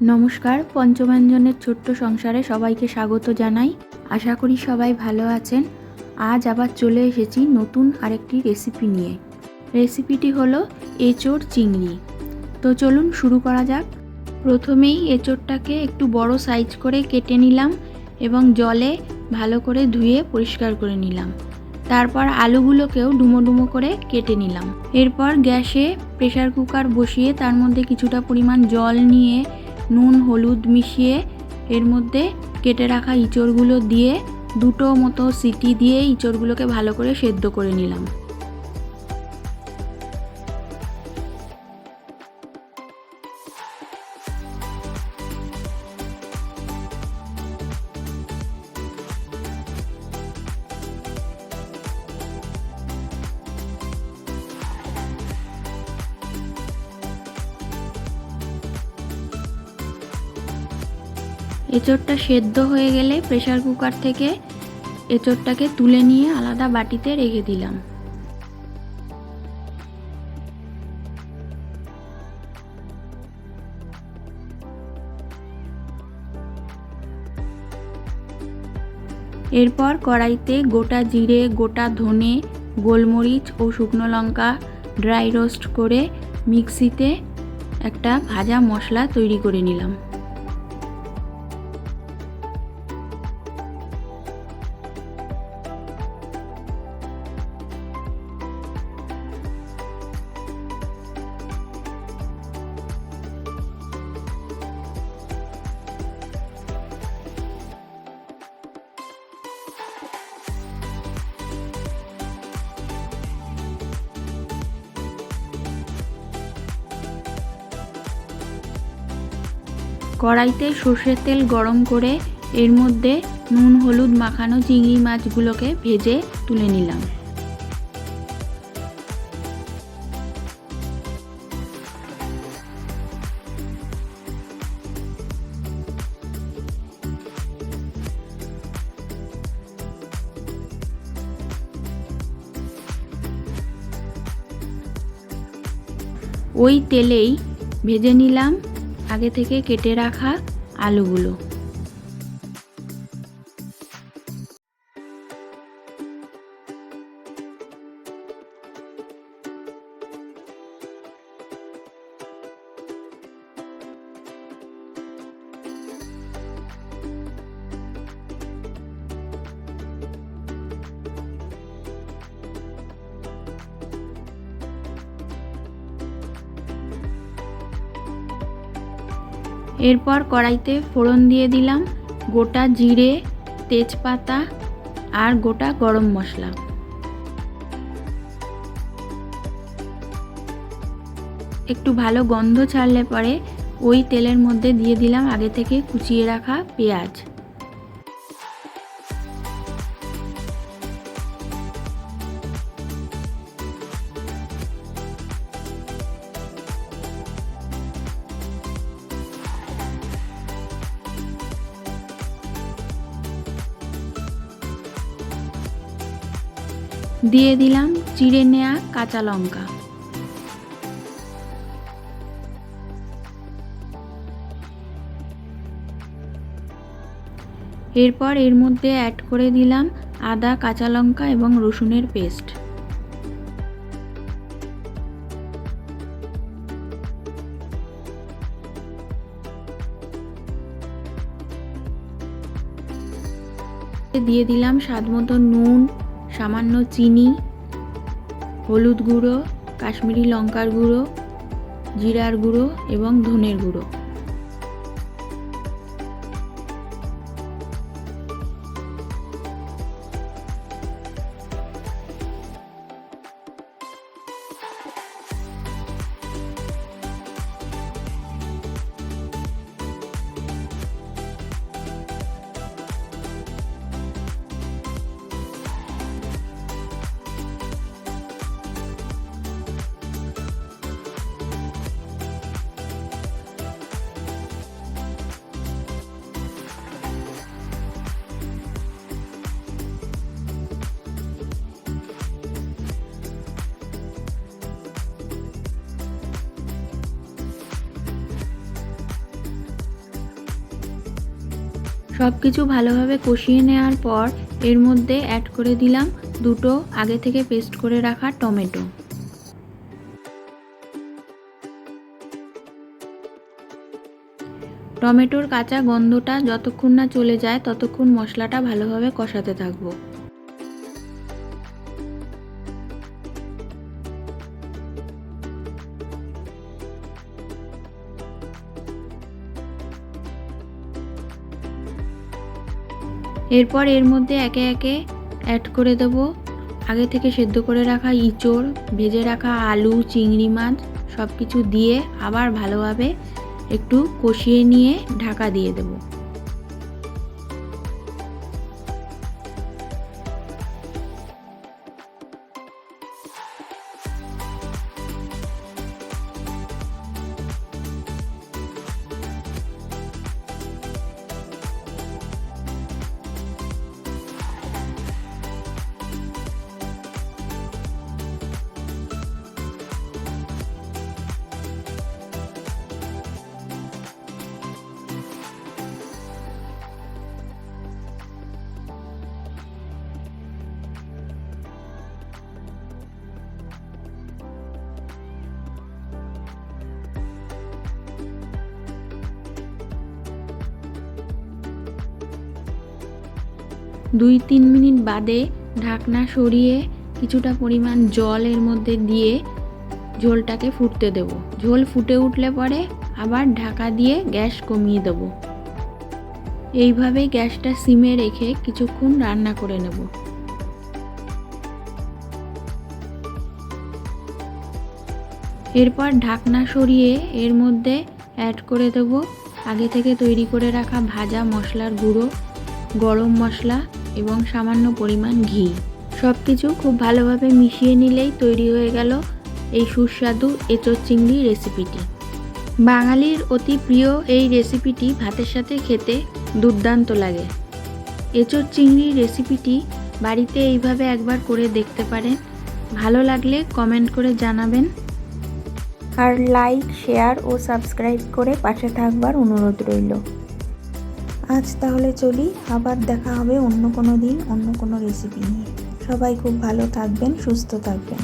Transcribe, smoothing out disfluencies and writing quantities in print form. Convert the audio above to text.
নমস্কার, পঞ্চব্যঞ্জনের ছোট্ট সংসারে সবাইকে স্বাগত জানাই। আশা করি সবাই ভালো আছেন। আজ আবার চলে এসেছি নতুন আরেকটি রেসিপি নিয়ে। রেসিপিটি হলো এঁচোড় চিংড়ি। তো চলুন শুরু করা যাক। প্রথমেই এঁচোড়টাকে একটু বড় সাইজ করে কেটে নিলাম এবং জলে ভালো করে ধুয়ে পরিষ্কার করে নিলাম। তারপর আলুগুলোকেও ডুমো ডুমো করে কেটে নিলাম। এরপর গ্যাসে প্রেসার কুকার বসিয়ে তার মধ্যে কিছুটা পরিমাণ জল নিয়ে নুন হলুদ মিশিয়ে এর মধ্যে কেটে রাখা ইঁচড়গুলো দিয়ে দুটো মতো সিটি দিয়ে ইঁচড়গুলোকে ভালো করে সেদ্ধ করে নিলাম। এঁচোড়টা সেদ্ধ হয়ে গেলে প্রেসার কুকার থেকে এঁচোড়টাকে তুলে নিয়ে আলাদা বাটিতে রেখে দিলাম। এরপর কড়াইতে গোটা জিরে, গোটা ধনে, গোলমরিচ ও শুকনো লঙ্কা ড্রাই রোস্ট করে মিক্সিতে একটা ভাজা মশলা তৈরি করে নিলাম। কড়াইতে সর্ষের তেল গরম করে এর মধ্যে নুন হলুদ মাখানো চিংড়ি মাছগুলোকে ভেজে তুলে নিলাম। ওই তেলেই ভেজে নিলাম আগে থেকে কেটে রাখা আলুগুলো। এরপর কড়াইতে ফোড়ন দিয়ে দিলাম গোটা জিরে, তেজপাতা আর গোটা গরম মশলা। একটু ভালো গন্ধ ছাড়লে পরে ওই তেলের মধ্যে দিয়ে দিলাম আগে থেকে কুচিয়ে রাখা পেঁয়াজ। দিয়ে দিলাম চিড়ে নেওয়া কাঁচা লঙ্কা। এরপর এর মধ্যে অ্যাড করে দিলাম আদা, কাঁচা লঙ্কা এবং রসুনের পেস্ট। দিয়ে দিলাম স্বাদ মতো নুন, সামান্য চিনি, হলুদ গুঁড়ো, কাশ্মীরি লঙ্কার গুঁড়ো, জিরার গুঁড়ো এবং ধনের গুঁড়ো। সব কিছু ভালোভাবে কষিয়ে নেওয়ার পর এর মধ্যে অ্যাড করে দিলাম দুটো আগে থেকে পেস্ট করে রাখা টমেটো। টমেটোর কাঁচা গন্ধটা যতক্ষণ না চলে যায় ততক্ষণ মশলাটা ভালোভাবে কষাতে থাকবো। এরপর এর মধ্যে একে একে অ্যাড করে দেব আগে থেকে সেদ্ধ করে রাখা ইঁচড়, ভেজে রাখা আলু, চিংড়ি মাছ সব কিছু দিয়ে আবার ভালোভাবে একটু কষিয়ে নিয়ে ঢাকা দিয়ে দেব। দুই তিন মিনিট বাদে ঢাকনা সরিয়ে কিছুটা পরিমাণ জল এর মধ্যে দিয়ে ঝোলটাকে ফুটতে দেব। ঝোল ফুটে উঠলে পরে আবার ঢাকা দিয়ে গ্যাস কমিয়ে দেব। এইভাবে গ্যাসটা সিমে রেখে কিছুক্ষণ রান্না করে নেব। এরপর ঢাকনা সরিয়ে এর মধ্যে অ্যাড করে দেব আগে থেকে তৈরি করে রাখা ভাজা মশলার গুঁড়ো, গরম মশলা এবং সামান্য পরিমাণ ঘি। সব কিছু খুব ভালোভাবে মিশিয়ে নিলেই তৈরি হয়ে গেল এই সুস্বাদু এঁচোড় চিংড়ি রেসিপিটি। বাঙালির অতি প্রিয় এই রেসিপিটি ভাতের সাথে খেতে দুর্দান্ত লাগে। এঁচোড় চিংড়ি রেসিপিটি বাড়িতে এইভাবে একবার করে দেখতে পারেন। ভালো লাগলে কমেন্ট করে জানাবেন, আর লাইক, শেয়ার ও সাবস্ক্রাইব করে পাশে থাকবার অনুরোধ রইল। আজ তাহলে চলি, আবার দেখা হবে অন্য কোনো দিন অন্য কোনো রেসিপি নিয়ে। সবাই খুব ভালো থাকবেন, সুস্থ থাকবেন।